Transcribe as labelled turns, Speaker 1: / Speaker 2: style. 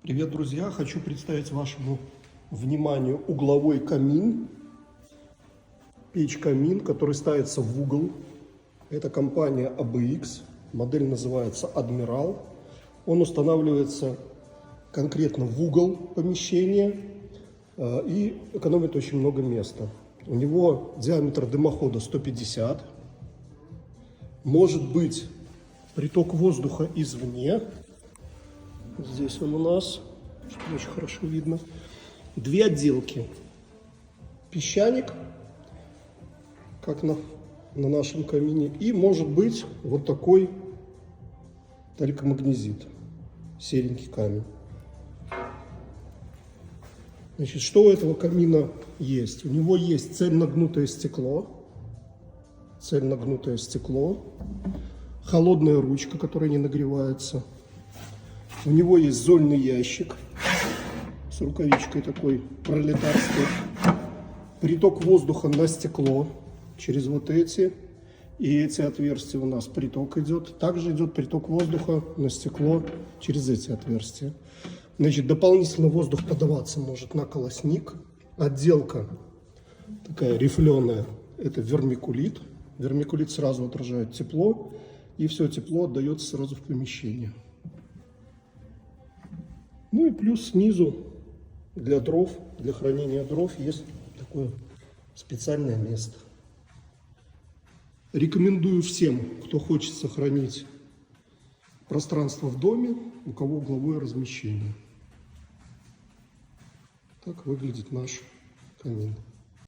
Speaker 1: Привет, друзья! Хочу представить вашему вниманию угловой камин, печь-камин, который ставится в угол. Это компания ABX, модель называется Admiral. Он устанавливается конкретно в угол помещения и экономит очень много места. У него диаметр дымохода 150. Может быть приток воздуха извне. Здесь он у нас, что очень хорошо видно, две отделки. Песчаник, как на нашем камине, и может быть вот такой талькомагнезит, серенький камень. Значит, что у этого камина есть? У него есть цельногнутое стекло, холодная ручка, которая не нагревается. У него есть зольный ящик с рукавичкой такой пролетарской. Приток воздуха на стекло через вот эти. И эти отверстия у нас приток идет. Также идет приток воздуха на стекло через эти отверстия. Значит, дополнительно воздух подаваться может на колосник. Отделка такая рифленая. Это вермикулит. Вермикулит сразу отражает тепло. И все тепло отдается сразу в помещение. Ну и плюс снизу для дров, для хранения дров есть такое специальное место. Рекомендую всем, кто хочет сохранить пространство в доме, у кого угловое размещение. Так выглядит наш камин.